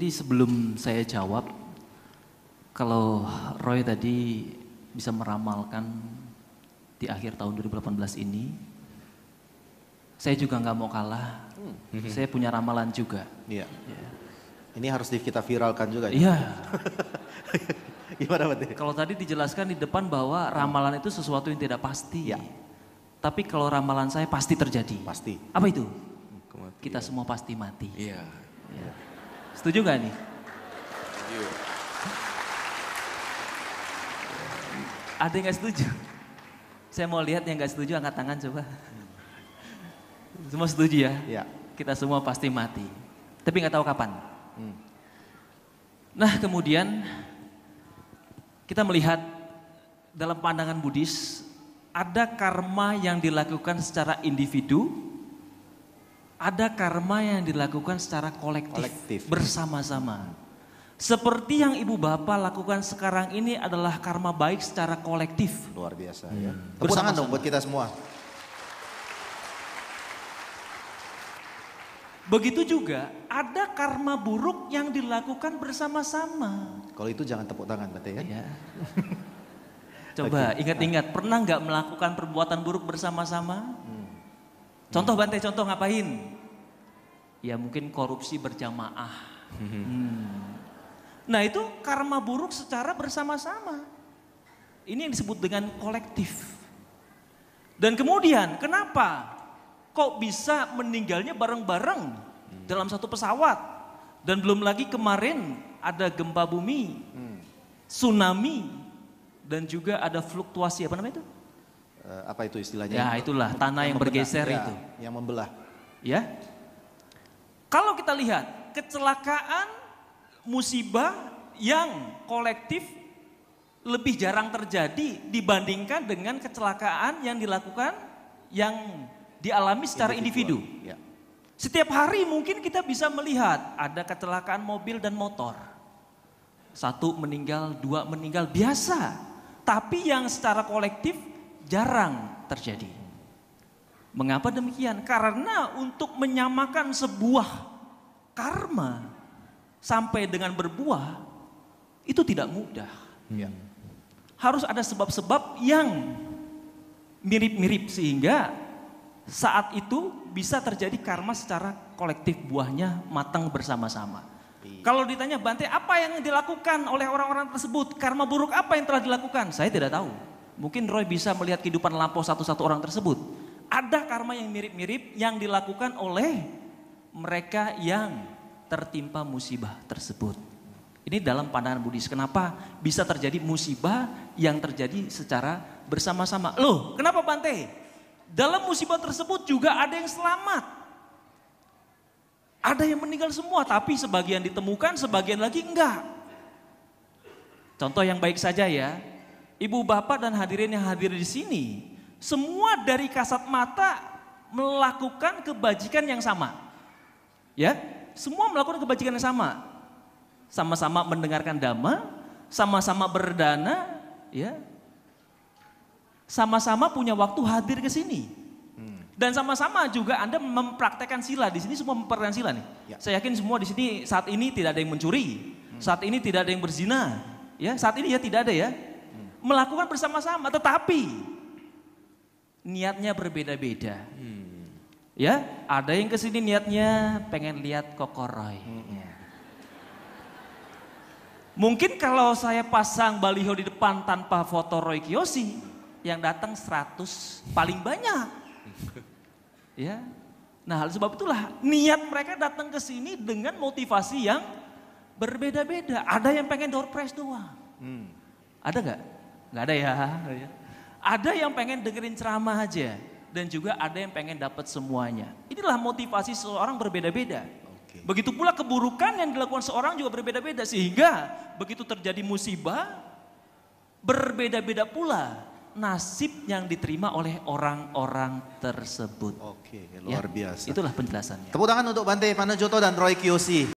Jadi sebelum saya jawab, kalau Roy tadi bisa meramalkan di akhir tahun 2018 ini, saya juga nggak mau kalah. Saya punya ramalan juga. Iya. Ini harus kita viralkan juga. Iya. Gimana Bante? Kalau tadi dijelaskan di depan bahwa ramalan itu sesuatu yang tidak pasti. Ya. Tapi kalau ramalan saya pasti terjadi. Pasti. Apa itu? Kematian. Kita semua pasti mati. Iya. Ya. Setuju nggak nih? Iya. Ada yang nggak setuju? Saya mau lihat yang nggak setuju, angkat tangan coba. Semua setuju ya? Iya. Kita semua pasti mati. Tapi nggak tahu kapan. Nah kemudian kita melihat dalam pandangan Buddhis ada karma yang dilakukan secara individu, ada karma yang dilakukan secara kolektif. Bersama-sama. Seperti yang ibu bapak lakukan sekarang ini adalah karma baik secara kolektif. Luar biasa ya. Tepuk tangan dong buat kita semua. Begitu juga ada karma buruk yang dilakukan bersama-sama. Kalau itu jangan tepuk tangan Bante ya. Ya. Coba ingat-ingat, pernah nggak melakukan perbuatan buruk bersama-sama? Contoh Bante, contoh ngapain? Ya mungkin korupsi berjamaah. Nah itu karma buruk secara bersama-sama. Ini yang disebut dengan kolektif. Dan kemudian kenapa kok bisa meninggalnya bareng-bareng dalam satu pesawat? Dan belum lagi kemarin ada gempa bumi, tsunami, dan juga ada fluktuasi apa namanya itu? Apa itu istilahnya? Ya itulah tanah yang bergeser ya, itu. Yang membelah. Ya. Kalau kita lihat kecelakaan, musibah yang kolektif lebih jarang terjadi dibandingkan dengan kecelakaan yang dilakukan yang dialami secara individu. Ya. Setiap hari mungkin kita bisa melihat ada kecelakaan mobil dan motor. Satu meninggal, dua meninggal, biasa. Tapi yang secara kolektif jarang terjadi. Mengapa demikian? Karena untuk menyamakan sebuah karma sampai dengan berbuah itu tidak mudah. Ya. Harus ada sebab-sebab yang mirip-mirip sehingga saat itu bisa terjadi karma secara kolektif, buahnya matang bersama-sama. Kalau ditanya Bante apa yang dilakukan oleh orang-orang tersebut, karma buruk apa yang telah dilakukan? Saya tidak tahu. Mungkin Roy bisa melihat kehidupan lampau satu-satu orang tersebut. Ada karma yang mirip-mirip yang dilakukan oleh mereka yang tertimpa musibah tersebut. Ini dalam pandangan Buddhis. Kenapa bisa terjadi musibah yang terjadi secara bersama-sama? Loh, kenapa Bante? Dalam musibah tersebut juga ada yang selamat. Ada yang meninggal semua, tapi sebagian ditemukan, sebagian lagi enggak. Contoh yang baik saja ya. Ibu bapak dan hadirin yang hadir di sini, semua dari kasat mata melakukan kebajikan yang sama. Ya, semua melakukan kebajikan yang sama. Sama-sama mendengarkan dhamma, sama-sama berdana, ya. Sama-sama punya waktu hadir ke sini. Dan sama-sama juga Anda mempraktekkan sila. Di sini semua mempraktekkan sila nih. Ya. Saya yakin semua di sini saat ini tidak ada yang mencuri. Saat ini tidak ada yang berzina. Ya, saat ini ya tidak ada ya. Melakukan bersama-sama, tetapi niatnya berbeda-beda. Ya, ada yang kesini niatnya pengen lihat Koko Roy. Mungkin kalau saya pasang baliho di depan tanpa foto Roy Kiyoshi, yang datang 100 paling banyak. Ya. Nah, hal sebab itulah niat mereka datang ke sini dengan motivasi yang berbeda-beda. Ada yang pengen door prize doang. Ada nggak? Nggak ada ya. Ada yang pengen dengerin ceramah aja. Dan juga ada yang pengen dapat semuanya. Inilah motivasi seseorang berbeda-beda. Begitu pula keburukan yang dilakukan seorang juga berbeda-beda. Sehingga begitu terjadi musibah, berbeda-beda pula nasib yang diterima oleh orang-orang tersebut. Oke, luar biasa. Itulah penjelasannya. Tepuk tangan untuk Bante Panajoto dan Roy Kiyoshi.